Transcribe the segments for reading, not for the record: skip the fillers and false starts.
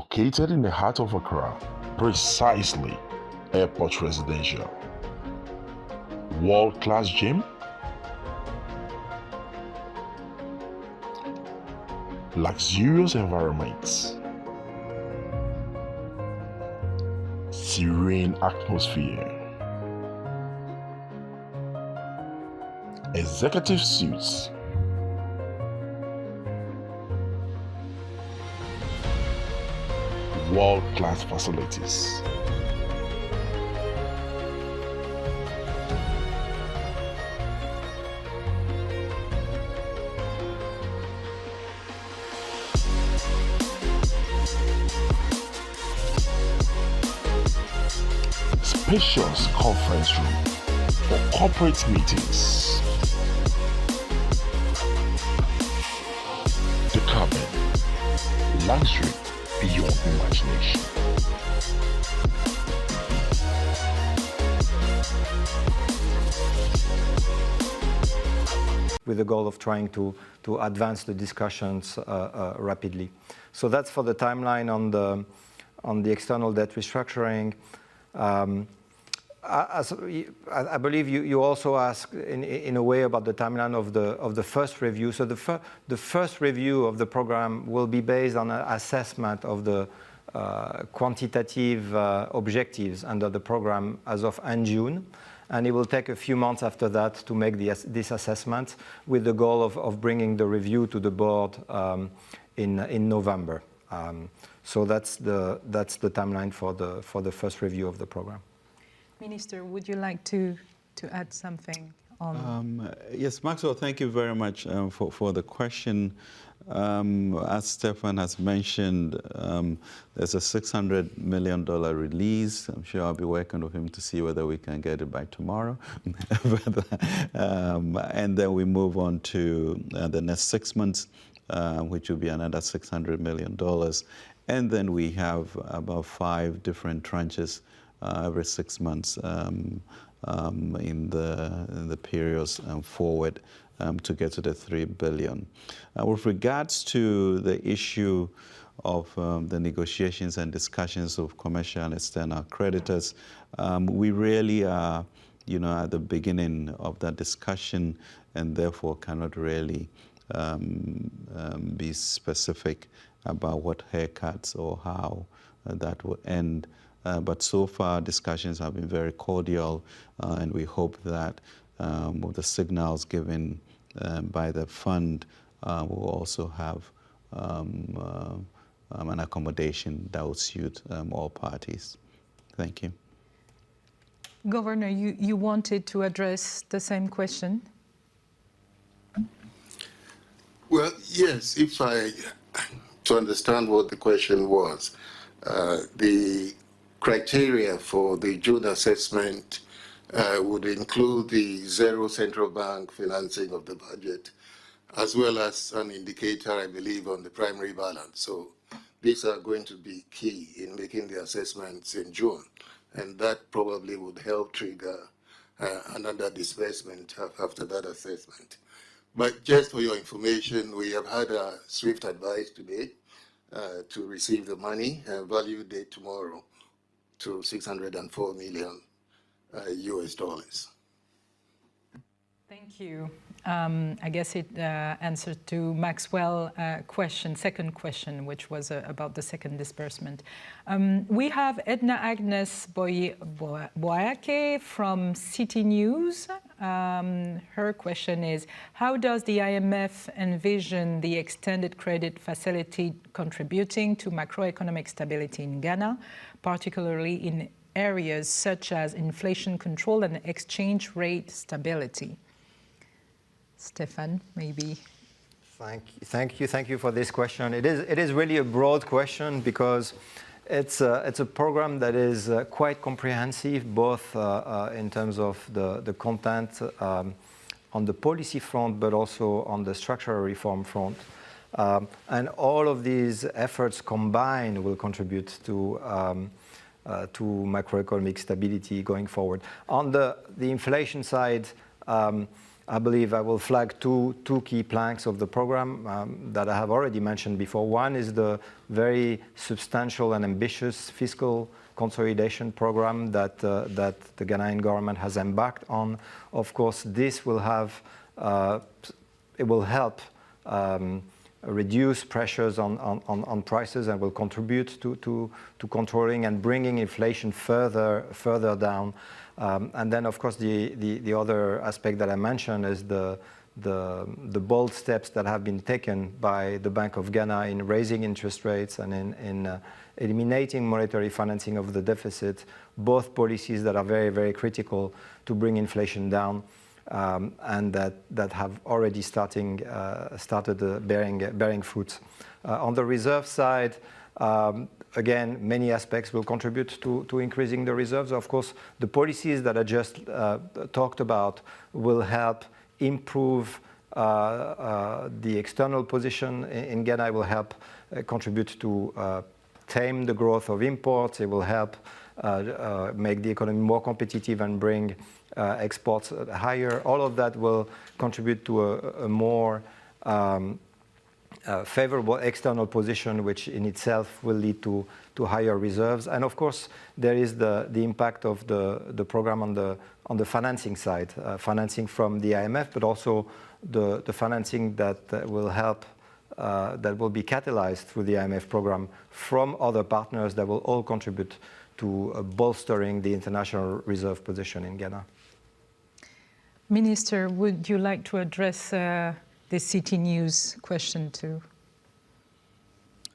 Located in the heart of Accra, precisely Airport Residential. World-class gym, luxurious environments, serene atmosphere, executive suites, world-class facilities. Spacious conference room for corporate meetings. The cabin, luxury beyond imagination. With the goal of trying to advance the discussions rapidly. So that's for the timeline on the external debt restructuring. I believe you also asked in a way about the timeline of the first review. So the first review of the program will be based on an assessment of the quantitative objectives under the program as of end June. And it will take a few months after that to make this assessment with the goal of bringing the review to the board in November. So that's the timeline for the first review of the program. Minister, would you like to add something on? Yes, Maxwell, thank you very much for the question. As Stefan has mentioned, there's a $600 million release. I'm sure I'll be working with him to see whether we can get it by tomorrow. And then we move on to the next 6 months, which will be another $600 million. And then we have about 5 different tranches every 6 months in the periods forward to get to the $3 billion. With regards to the issue of the negotiations and discussions of commercial and external creditors, we really are, at the beginning of that discussion, and therefore cannot really be specific about what haircuts or how that will end. But so far, discussions have been very cordial, and we hope that with the signals given by the fund, we'll also have an accommodation that will suit all parties. Thank you. Governor, you wanted to address the same question? Well, yes, to understand what the question was, the criteria for the June assessment would include the zero central bank financing of the budget, as well as an indicator, I believe, on the primary balance. So these are going to be key in making the assessments in June, and that probably would help trigger another disbursement after that assessment. But just for your information, we have had a swift advice today to receive the money, value date tomorrow, to $604 million US dollars. Thank you. I guess it answered to Maxwell's second question, which was about the second disbursement. We have Edna Agnes Boyake from City News. Her question is, how does the IMF envision the extended credit facility contributing to macroeconomic stability in Ghana, particularly in areas such as inflation control and exchange rate stability? Stefan, maybe. Thank you for this question. It is really a broad question because it's a program that is quite comprehensive, both in terms of the content on the policy front, but also on the structural reform front. And all of these efforts combined will contribute to macroeconomic stability going forward. On the inflation side, I believe I will flag two key planks of the program that I have already mentioned before. One is the very substantial and ambitious fiscal consolidation program that the Ghanaian government has embarked on. Of course, this will have, it will help reduce pressures on prices and will contribute to controlling and bringing inflation further down. And then, of course, the other aspect that I mentioned is the bold steps that have been taken by the Bank of Ghana in raising interest rates and in eliminating monetary financing of the deficit, both policies that are very, very critical to bring inflation down. And that have already started bearing fruits. On the reserve side, again, many aspects will contribute to increasing the reserves. Of course, the policies that I just talked about will help improve the external position in Ghana. It will help contribute to tame the growth of imports. It will help make the economy more competitive and bring exports higher. All of that will contribute to a more favorable external position, which in itself will lead to higher reserves. And of course, there is the impact of the program on the financing side, financing from the IMF, but also the financing that will help, that will be catalyzed through the IMF program from other partners that will all contribute to bolstering the international reserve position in Ghana. Minister, would you like to address the City News question too?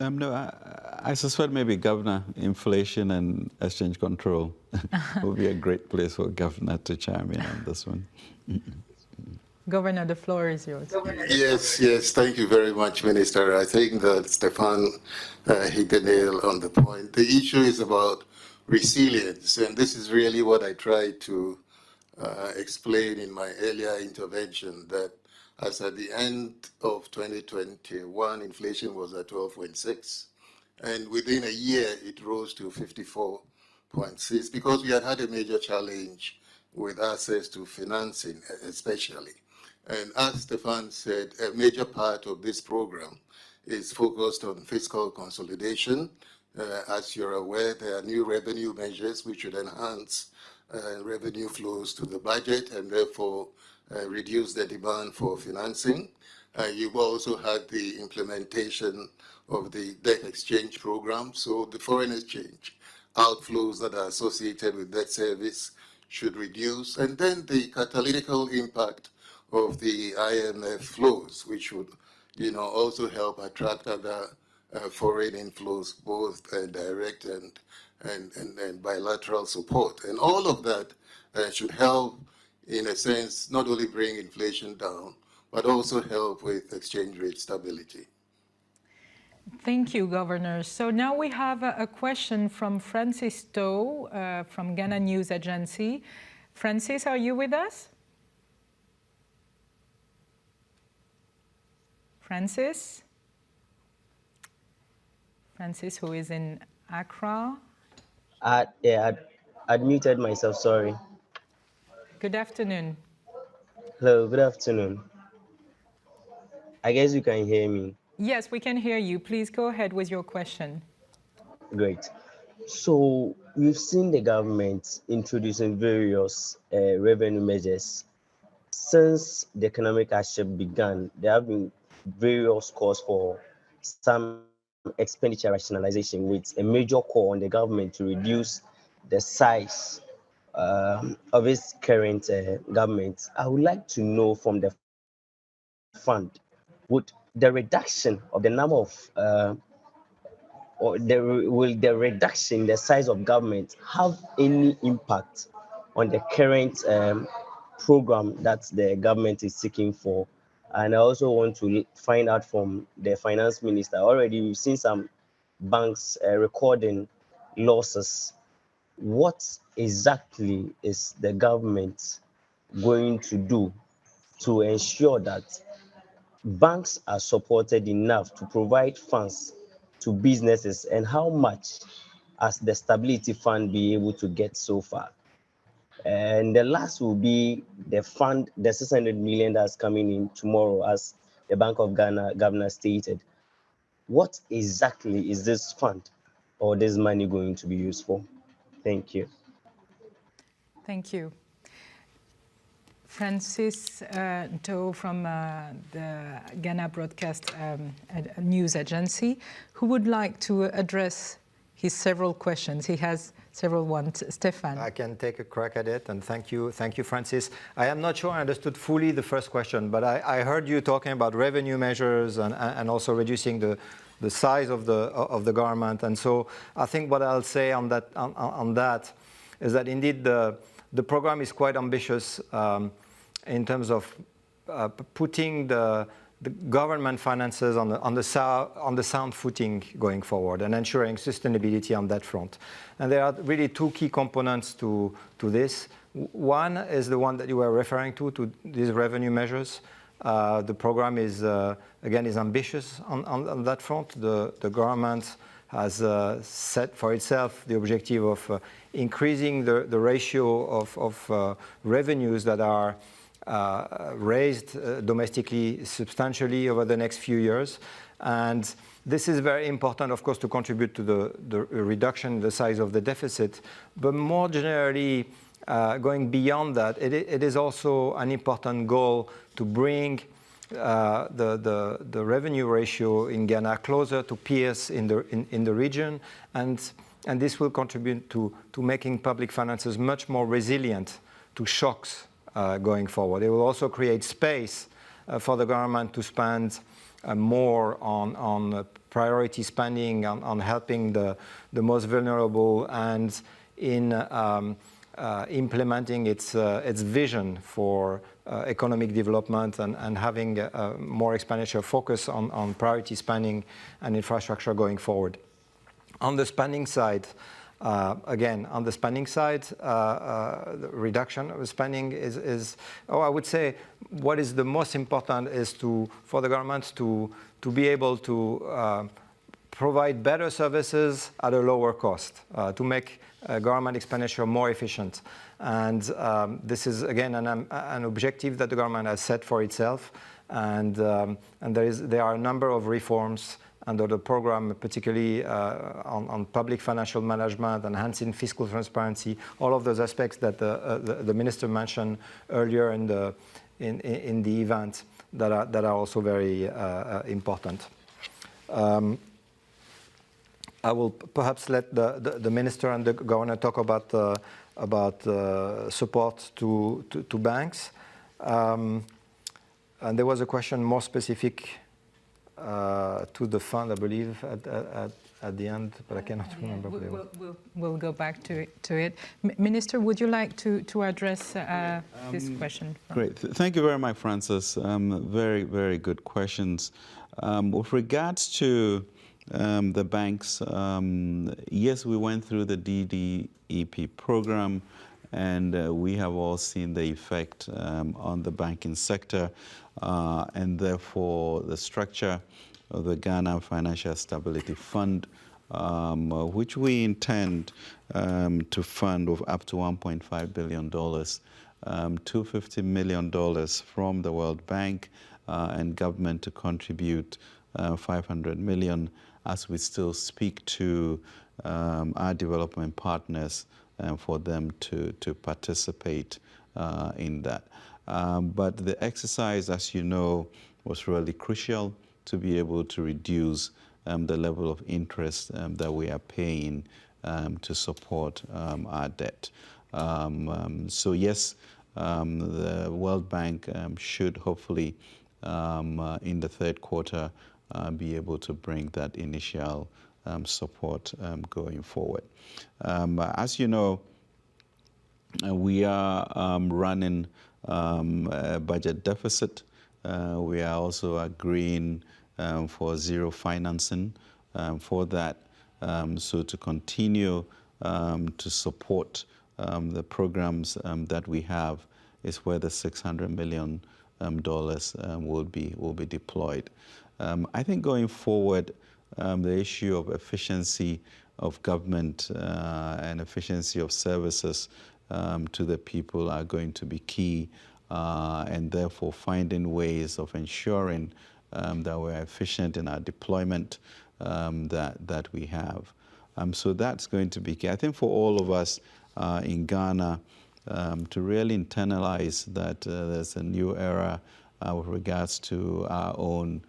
No, I suspect maybe Governor, inflation and exchange control would be a great place for Governor to chime in on this one. Governor, the floor is yours. Yes, thank you very much, Minister. I think that Stefan hit the nail on the point. The issue is about resilience, and this is really what I tried to explain in my earlier intervention, that as at the end of 2021, inflation was at 12.6, and within a year it rose to 54.6 because we had a major challenge with access to financing, especially. And as Stefan said, a major part of this program is focused on fiscal consolidation. As you're aware, there are new revenue measures which should enhance revenue flows to the budget and therefore reduce the demand for financing. You've also had the implementation of the debt exchange program. So the foreign exchange outflows that are associated with debt service should reduce. And then the catalytic impact of the IMF flows, which would also help attract other foreign inflows, both direct and bilateral support. And all of that should help, in a sense, not only bring inflation down, but also help with exchange rate stability. Thank you, Governor. So now we have a question from Francis Toh from Ghana News Agency. Francis, are you with us? Francis, who is in Accra. Yeah, I'd muted myself, sorry. Good afternoon. Hello, good afternoon. I guess you can hear me. Yes, we can hear you. Please go ahead with your question. Great. So we've seen the government introducing various revenue measures. Since the economic hardship began, there have been various calls for some expenditure rationalization with a major call on the government to reduce the size of its current government. I would like to know from the fund, would the reduction of the number of will the reduction in the size of government have any impact on the current program that the government is seeking for? And I also want to find out from the finance minister. Already we've seen some banks recording losses. What exactly is the government going to do to ensure that banks are supported enough to provide funds to businesses, and how much has the Stability Fund been able to get so far? And the last will be the fund, the 600 million that's coming in tomorrow, as the Bank of Ghana governor stated. What exactly is this fund or this money going to be used for? Thank you. Thank you. Francis Nto from the Ghana Broadcast News Agency, who would like to address his several questions. He has several ones. Stefan. I can take a crack at it, and thank you, Francis. I am not sure I understood fully the first question, but I heard you talking about revenue measures and also reducing the size of the government. And so I think what I'll say on that is that indeed the program is quite ambitious in terms of putting the government finances on the sound footing going forward and ensuring sustainability on that front. And there are really two key components to this. One is the one that you were referring to these revenue measures. The program is ambitious on that front. The government has set for itself the objective of increasing the ratio of revenues that are raised domestically substantially over the next few years. And this is very important, of course, to contribute to the reduction in the size of the deficit. But more generally, going beyond that, it is also an important goal to bring the revenue ratio in Ghana closer to peers in the region. And this will contribute to making public finances much more resilient to shocks going forward. It will also create space for the government to spend more on priority spending, on helping the most vulnerable, and in implementing its vision for economic development and having more expenditure focus on priority spending and infrastructure going forward. On the spending side, the reduction of spending I would say what is the most important is for the government to be able to provide better services at a lower cost, to make government expenditure more efficient. And this is, again, an objective that the government has set for itself. And there are a number of reforms under the program, particularly on public financial management, enhancing fiscal transparency, all of those aspects that the minister mentioned earlier in the event that are also very important. I will perhaps let the minister and the governor talk about support to banks. And there was a question more specific to the fund, I believe, at the end, but I cannot remember. We'll go back to it. Minister, would you like to address this question? Great. Thank you very much, Francis. Very, very good questions. With regards to the banks, yes, we went through the DDEP program, and we have all seen the effect on the banking sector, and therefore the structure of the Ghana Financial Stability Fund, which we intend to fund with up to $1.5 billion, $250 million from the World Bank, and government to contribute $500 million as we still speak to our development partners for them to participate in that. But the exercise, as you know, was really crucial to be able to reduce the level of interest that we are paying to support our debt. So yes, the World Bank should hopefully in the third quarter be able to bring that initial support going forward. As you know, we are running a budget deficit. We are also agreeing for zero financing for that. So to continue to support the programs that we have is where the $600 million will be deployed. I think going forward, the issue of efficiency of government and efficiency of services to the people are going to be key, and therefore finding ways of ensuring that we're efficient in our deployment that we have. So that's going to be key. I think for all of us in Ghana to really internalize that there's a new era with regards to our own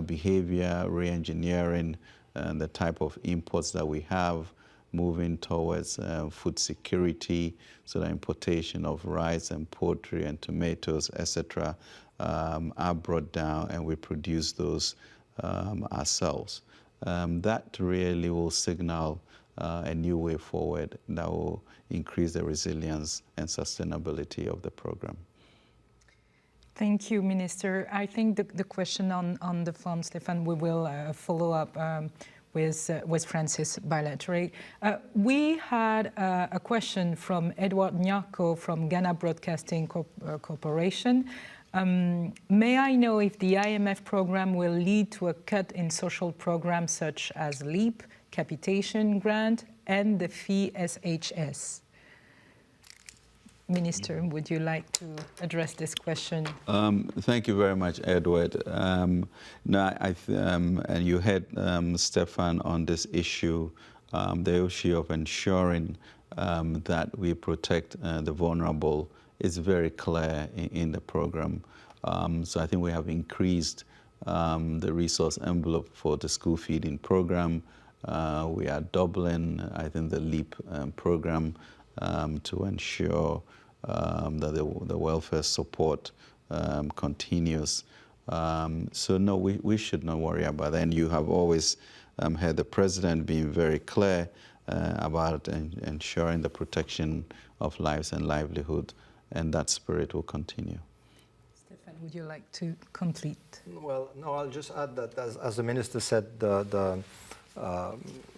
behavior, re-engineering, and the type of imports that we have, moving towards food security, so the importation of rice and poultry and tomatoes, etc., are brought down, and we produce those ourselves. That really will signal a new way forward that will increase the resilience and sustainability of the program. Thank you, Minister. I think the question on the fund, Stefan, we will follow up with Francis bilaterally. We had a question from Edward Nyako from Ghana Broadcasting Corporation. May I know if the IMF program will lead to a cut in social programs such as LEAP, capitation grant, and the fee SHS? Minister, would you like to address this question? Thank you very much, Edward. And you had Stefan on this issue, the issue of ensuring that we protect the vulnerable is very clear in the program. So I think we have increased the resource envelope for the school feeding program. We are doubling, I think, the LEAP program to ensure that the welfare support continues. So no, we should not worry about that. And you have always heard the President being very clear about ensuring the protection of lives and livelihood, and that spirit will continue. Stefan, would you like to complete? Well, no, I'll just add that, as the Minister said,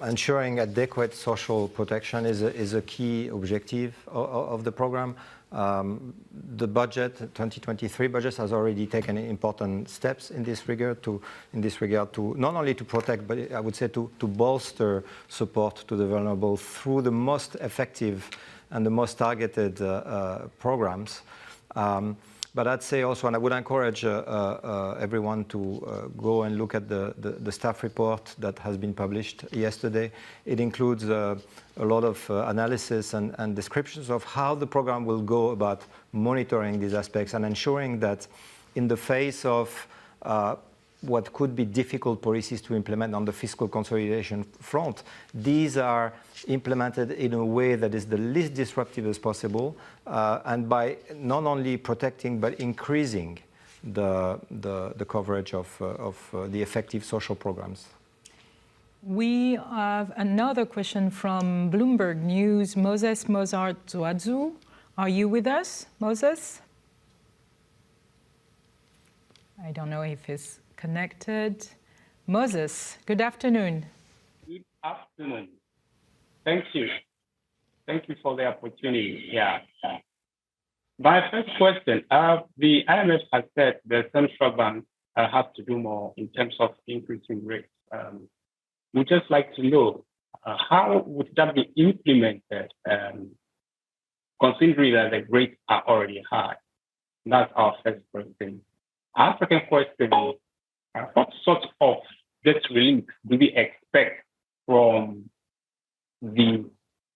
ensuring adequate social protection is a key objective of the program. The budget, 2023 budget, has already taken important steps in this regard to not only to protect, but I would say to bolster support to the vulnerable through the most effective and the most targeted programs. But I'd say also, and I would encourage everyone to go and look at the staff report that has been published yesterday. It includes a lot of analysis and descriptions of how the program will go about monitoring these aspects and ensuring that in the face of what could be difficult policies to implement on the fiscal consolidation front, these are implemented in a way that is the least disruptive as possible, and by not only protecting but increasing the coverage of the effective social programs. We have another question from Bloomberg News. Moses Mozart Zuadzu, are you with us, Moses? I don't know if he's connected. Moses, good afternoon. Good afternoon. Thank you. Thank you for the opportunity. Yeah. My first question, the IMF has said the central bank has to do more in terms of increasing rates. We'd just like to know how would that be implemented, considering that the rates are already high? That's our first question. Our second question is, what sort of debt relief do we expect from the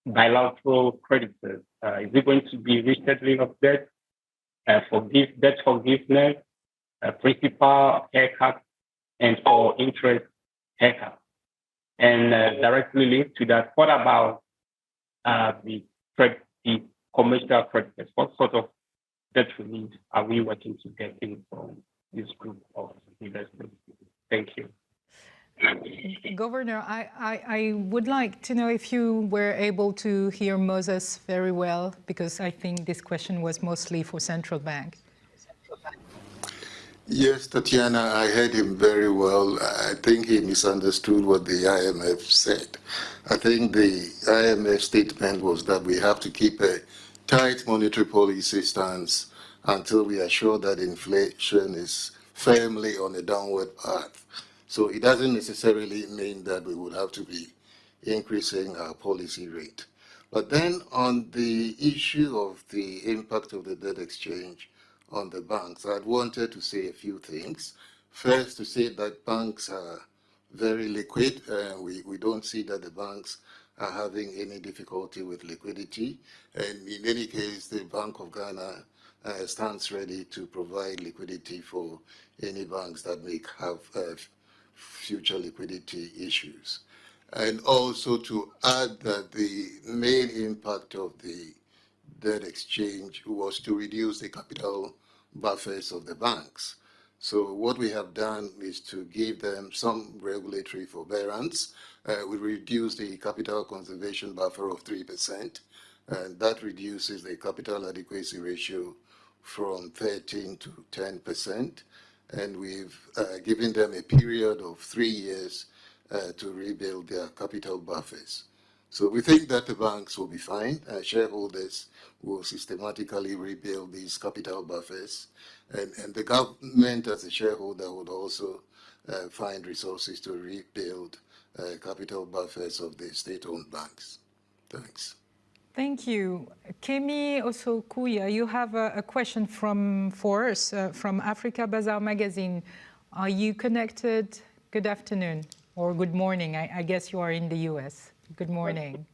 bilateral creditors? Is it going to be resettling of debt, debt forgiveness, principal haircut, and or interest haircut? And directly linked to that, what about the commercial creditors? What sort of debt relief are we working to get in from this group of investors? Thank you. Governor, I would like to know if you were able to hear Moses very well, because I think this question was mostly for central bank. Yes, Tatiana, I heard him very well. I think he misunderstood what the IMF said. I think the IMF statement was that we have to keep a tight monetary policy stance until we are sure that inflation is firmly on a downward path. So it doesn't necessarily mean that we would have to be increasing our policy rate. But then on the issue of the impact of the debt exchange on the banks, I'd wanted to say a few things. First, to say that banks are very liquid. We don't see that the banks are having any difficulty with liquidity. And in any case, the Bank of Ghana stands ready to provide liquidity for any banks that may have future liquidity issues. And also to add that the main impact of the debt exchange was to reduce the capital buffers of the banks. So what we have done is to give them some regulatory forbearance. We reduce the capital conservation buffer of 3%, and that reduces the capital adequacy ratio from 13 to 10%. And we've given them a period of 3 years to rebuild their capital buffers. So we think that the banks will be fine. Shareholders will systematically rebuild these capital buffers. And the government as a shareholder would also find resources to rebuild capital buffers of the state-owned banks. Thanks. Thank you. Kemi Osokuya, you have a question for us from Africa Bazaar magazine. Are you connected? Good afternoon or good morning. I guess you are in the US. Good morning.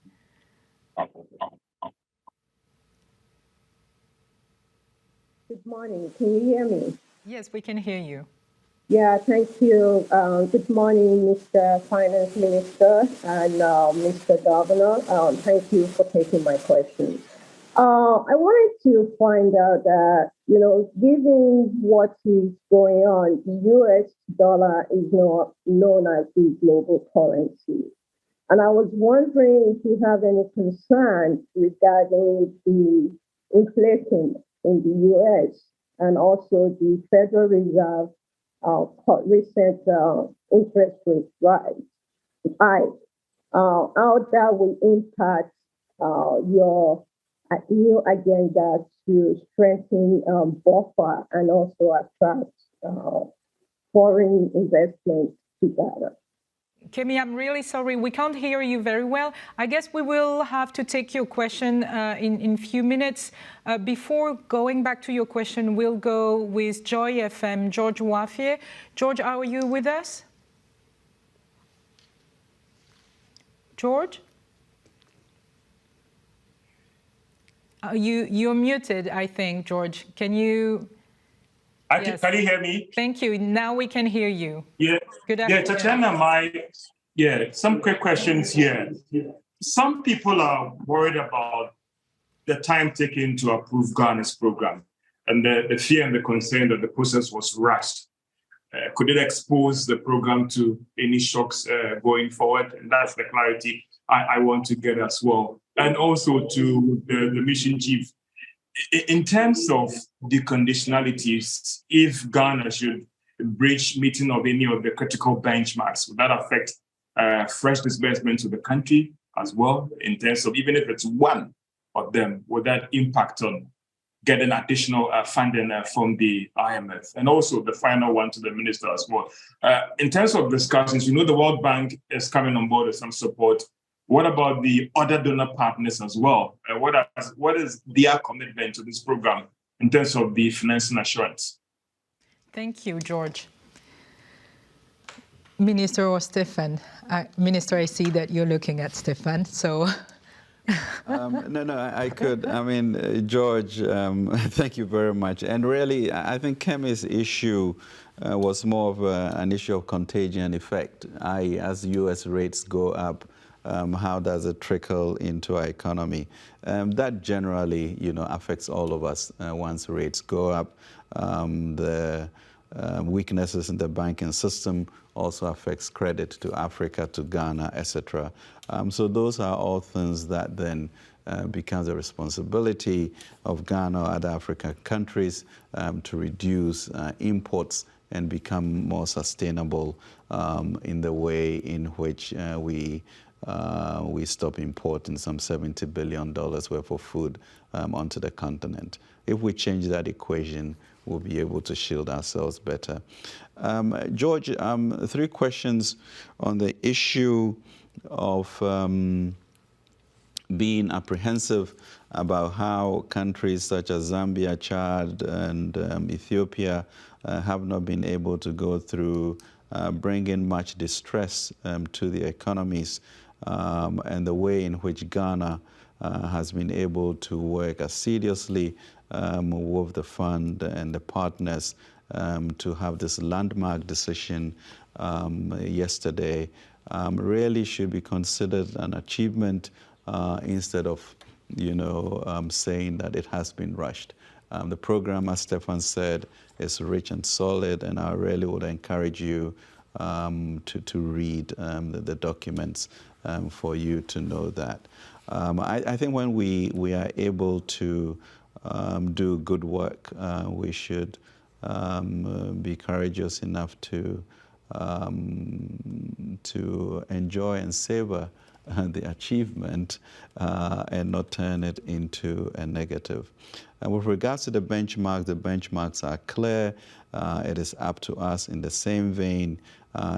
Good morning. Can you hear me? Yes, we can hear you. Yeah, thank you. Good morning, Mr. Finance Minister and Mr. Governor. Thank you for taking my question. I wanted to find out that, given what is going on, the US dollar is not known as the global currency. And I was wondering if you have any concern regarding the inflation in the US and also the Federal Reserve recent interest rate rise, how that will impact your new agenda to strengthen buffer and also attract foreign investment to Ghana. Kemi, I'm really sorry. We can't hear you very well. I guess we will have to take your question in a few minutes. Before going back to your question, we'll go with Joy FM, George Wafie. George, are you with us? George? You're muted, I think, George. Can you... Yes. Can you hear me? Thank you. Now we can hear you. Yeah. Good afternoon. Tatiana, some quick questions here. Some people are worried about the time taken to approve Ghana's program and the fear and the concern that the process was rushed. Could it expose the program to any shocks going forward? And that's the clarity I want to get as well. And also to the mission chief. In terms of the conditionalities, if Ghana should breach meeting of any of the critical benchmarks, would that affect fresh disbursement to the country as well? In terms of even if it's one of them, would that impact on getting additional funding from the IMF? And also the final one to the minister as well. In terms of discussions, the World Bank is coming on board with some support. What about the other donor partners as well? What is their commitment to this program in terms of the financing assurance? Thank you, George. Minister or Stefan? Minister, I see that you're looking at Stefan, so... No, I could. I mean, George, thank you very much. And really, I think Kemi's issue was more of an issue of contagion effect. As U.S. rates go up, how does it trickle into our economy? That generally, affects all of us once rates go up. The weaknesses in the banking system also affects credit to Africa, to Ghana, etc. So those are all things that then becomes a responsibility of Ghana or other African countries to reduce imports and become more sustainable in the way in which we stop importing some $70 billion worth of food onto the continent. If we change that equation, we'll be able to shield ourselves better. George, 3 questions on the issue of being apprehensive about how countries such as Zambia, Chad, and Ethiopia have not been able to go through bringing much distress to the economies, and the way in which Ghana has been able to work assiduously with the fund and the partners to have this landmark decision yesterday really should be considered an achievement instead of, saying that it has been rushed. The program, as Stefan said, is rich and solid, and I really would encourage you to read the documents for you to know that. I think when we are able to do good work, we should be courageous enough to enjoy and savor the achievement and not turn it into a negative. And with regards to the benchmarks are clear. It is up to us in the same vein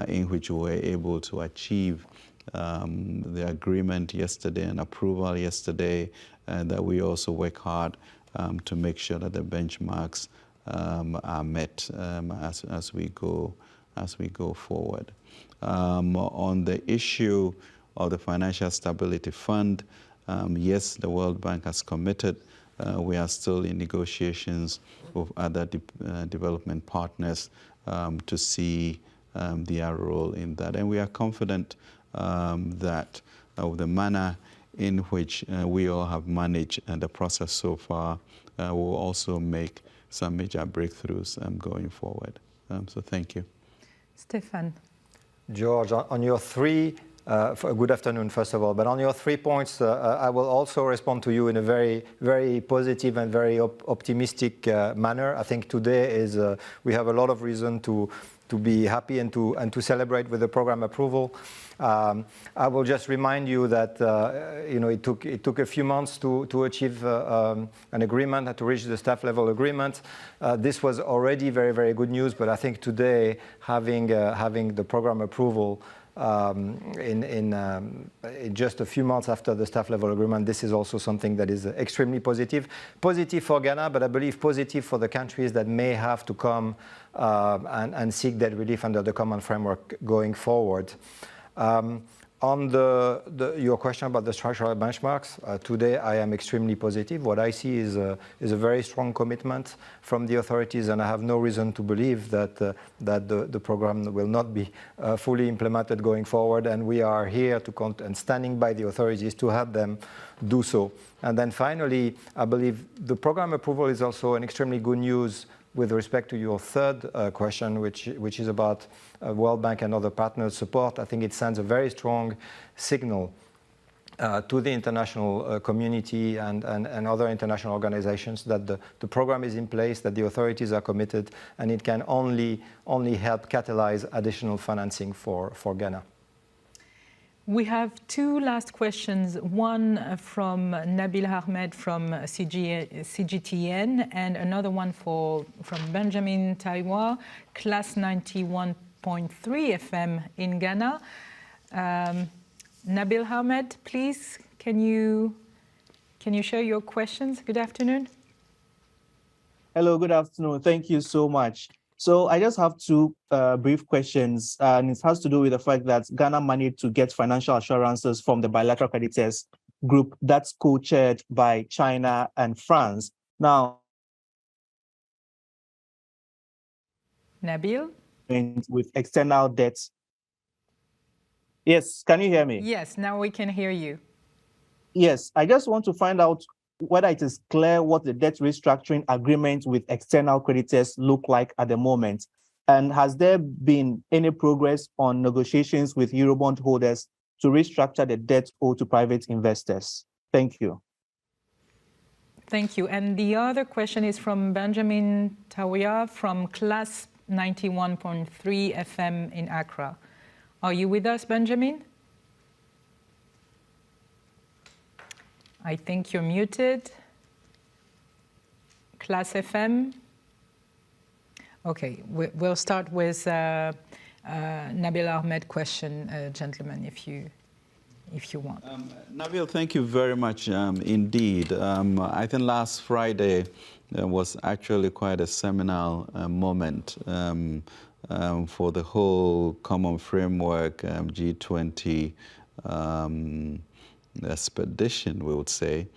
in which we were able to achieve the agreement yesterday and approval yesterday, and that we also work hard to make sure that the benchmarks are met as we go forward. On the issue of the Financial Stability Fund, yes, the World Bank has committed. We are still in negotiations with other development partners to see their role in that. And we are confident that the manner in which we all have managed the process so far will also make some major breakthroughs going forward. So thank you. Stefan. George, on your three, good afternoon, first of all, but on your 3 points, I will also respond to you in a very, very positive and very optimistic manner. I think today is, we have a lot of reason to be happy and to celebrate with the program approval. I will just remind you that it took a few months to achieve an agreement and to reach the staff level agreement. This was already very, very good news, but I think today having the program approval in just a few months after the staff level agreement, this is also something that is extremely positive. Positive for Ghana, but I believe positive for the countries that may have to come and seek that relief under the common framework going forward. On your question about the structural benchmarks, today I am extremely positive. What I see is a very strong commitment from the authorities, and I have no reason to believe that the program will not be fully implemented going forward. And we are here and standing by the authorities to help them do so. And then finally, I believe the program approval is also an extremely good news with respect to your third question, which is about World Bank and other partners' support. I think it sends a very strong signal to the international community and other international organizations that the program is in place, that the authorities are committed, and it can only help catalyze additional financing for Ghana. We have two last questions, one from Nabil Ahmed from CGTN and another one from Benjamin Taiwa, class 91.3 FM in Ghana. Nabil Ahmed, please, can you share your questions? Good afternoon. Hello, good afternoon. Thank you so much. So I just have two brief questions, and it has to do with the fact that Ghana managed to get financial assurances from the bilateral creditors group that's co-chaired by China and France. Now, Nabil? With external debts. Yes, can you hear me? Yes, now we can hear you. Yes, I just want to find out whether it is clear what the debt restructuring agreement with external creditors look like at the moment. And has there been any progress on negotiations with Eurobond holders to restructure the debt owed to private investors? Thank you. Thank you. And the other question is from Benjamin Tawia from class 91.3 FM in Accra. Are you with us, Benjamin? I think you're muted. Class FM. Okay, we'll start with Nabil Ahmed question, gentlemen, if if you want. Nabil, thank you very much indeed. I think last Friday was actually quite a seminal moment for the whole common framework G20 expedition, we would say,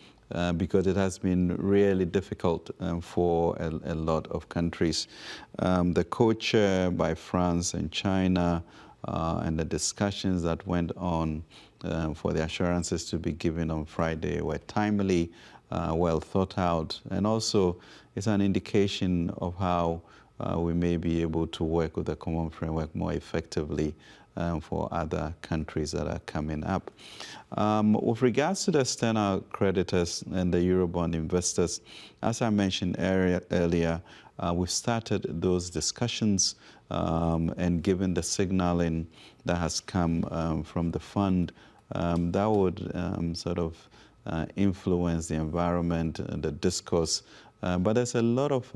because it has been really difficult for a lot of countries. The co-chair by France and China and the discussions that went on for the assurances to be given on Friday were timely, well thought out, and also it's an indication of how we may be able to work with the common framework more effectively for other countries that are coming up. With regards to the external creditors and the Eurobond investors, as I mentioned earlier, we've started those discussions, and given the signaling that has come from the fund, that would sort of influence the environment and the discourse. But there's a lot of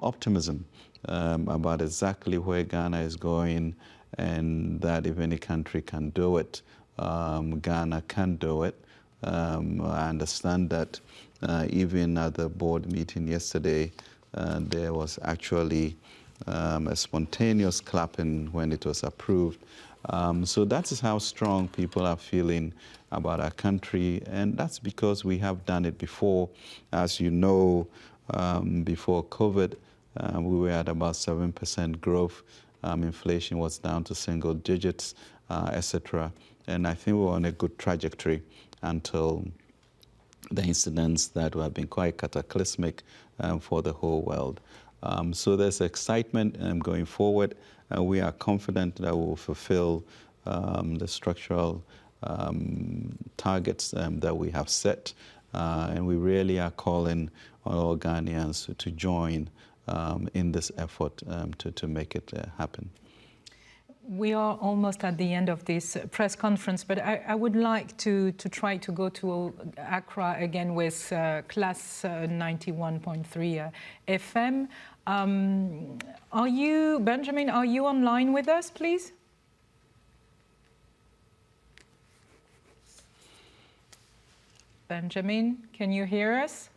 optimism about exactly where Ghana is going, and that if any country can do it, Ghana can do it. I understand that even at the board meeting yesterday, there was actually a spontaneous clapping when it was approved. So that is how strong people are feeling about our country, and that's because we have done it before. As you know, before COVID, we were at about 7% growth. Inflation was down to single digits, etc. And I think we were on a good trajectory until the incidents that have been quite cataclysmic for the whole world. So there's excitement going forward. We are confident that we will fulfill the structural targets that we have set. And we really are calling on all Ghanaians to join in this effort to make it happen. We are almost at the end of this press conference, but I would like to try to go to Accra again with class 91.3 FM. Are you, Benjamin, are you online with us, please? Benjamin, can you hear us?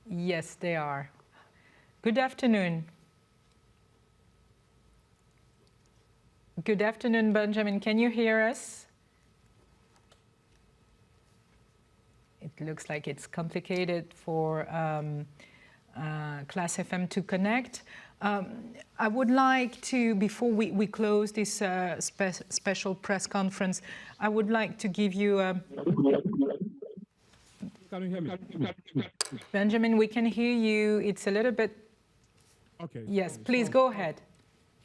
Yes, they are. Good afternoon. Good afternoon, Benjamin. Can you hear us? It looks like it's complicated for Class FM to connect. I would like to, before we close this special press conference, I would like to give you a... Can you hear me? Benjamin, we can hear you. It's a little bit... Okay. Yes, please go ahead.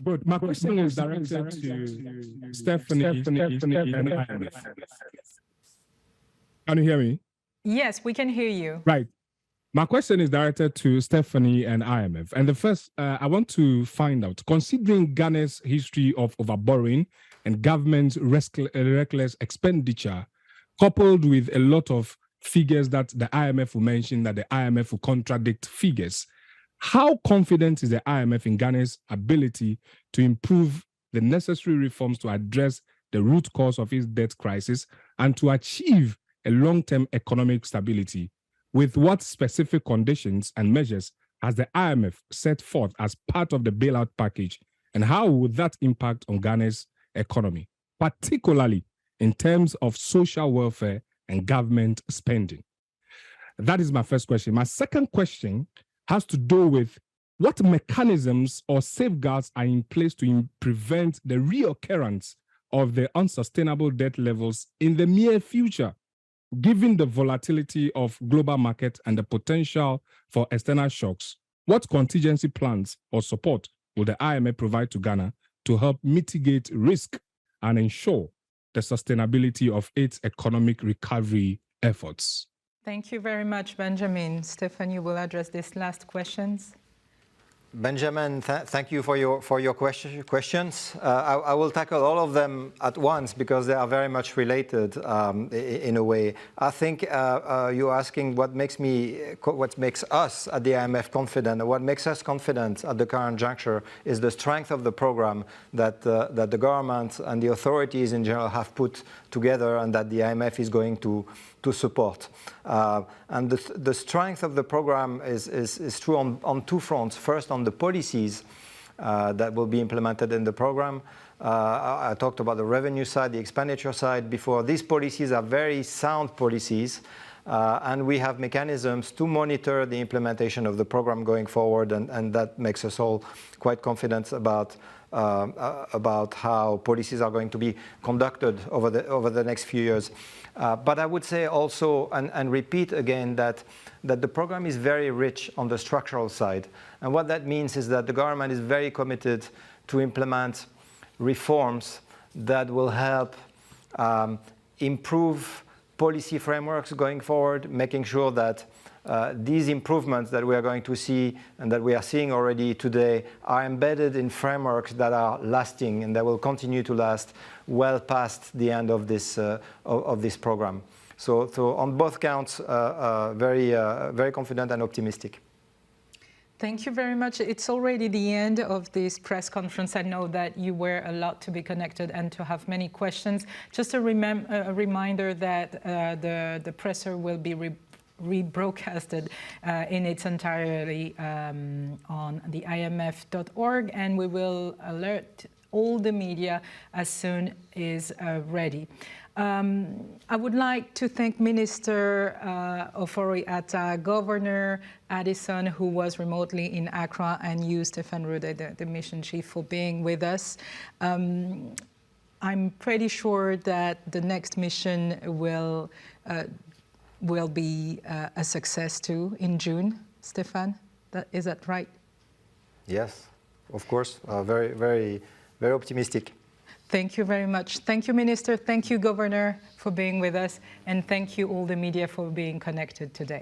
Good. My question is directed to Stephanie and IMF. Can you hear me? Yes, we can hear you. Right. My question is directed to Stephanie and IMF. And the first, I want to find out, considering Ghana's history of overborrowing and government's reckless expenditure, coupled with a lot of figures that the IMF will mention, that the IMF will contradict figures, how confident is the IMF in Ghana's ability to improve the necessary reforms to address the root cause of its debt crisis and to achieve a long-term economic stability? With what specific conditions and measures has the IMF set forth as part of the bailout package, and how would that impact on Ghana's economy, particularly in terms of social welfare and government spending? That is my first question. My second question has to do with what mechanisms or safeguards are in place to prevent the reoccurrence of the unsustainable debt levels in the near future, given the volatility of global market and the potential for external shocks. What contingency plans or support will the IMF provide to Ghana to help mitigate risk and ensure the sustainability of its economic recovery efforts? Thank you very much, Benjamin. Stephanie will address these last questions. Benjamin, thank you for your questions. I will tackle all of them at once because they are very much related in a way. I think you're asking what makes us at the IMF confident, and what makes us confident at the current juncture is the strength of the program that the government and the authorities in general have put together, and that the IMF is going to support. And the strength of the program is true on two fronts. First, on the policies that will be implemented in the program. I talked about the revenue side, the expenditure side before. These policies are very sound policies, and we have mechanisms to monitor the implementation of the program going forward, and that makes us all quite confident about how policies are going to be conducted over the next few years. But I would say also, and repeat again, that the program is very rich on the structural side. And what that means is that the government is very committed to implement reforms that will help improve policy frameworks going forward, making sure that these improvements that we are going to see and that we are seeing already today are embedded in frameworks that are lasting and that will continue to last well past the end of this program. So on both counts, very confident and optimistic. Thank you very much. It's already the end of this press conference. I know that you were a lot to be connected and to have many questions. Just a reminder that the presser will be rebroadcasted in its entirety on the imf.org, and we will alert all the media as soon as ready. I would like to thank Minister Ofori-Atta, Governor Addison, who was remotely in Accra, and you, Stéphane Rodet, the mission chief, for being with us. I'm pretty sure that the next mission will be a success too in June. Stéphane, is that right? Yes, of course. Very, very, very optimistic. Thank you very much. Thank you, Minister. Thank you, Governor, for being with us. And thank you, all the media, for being connected today.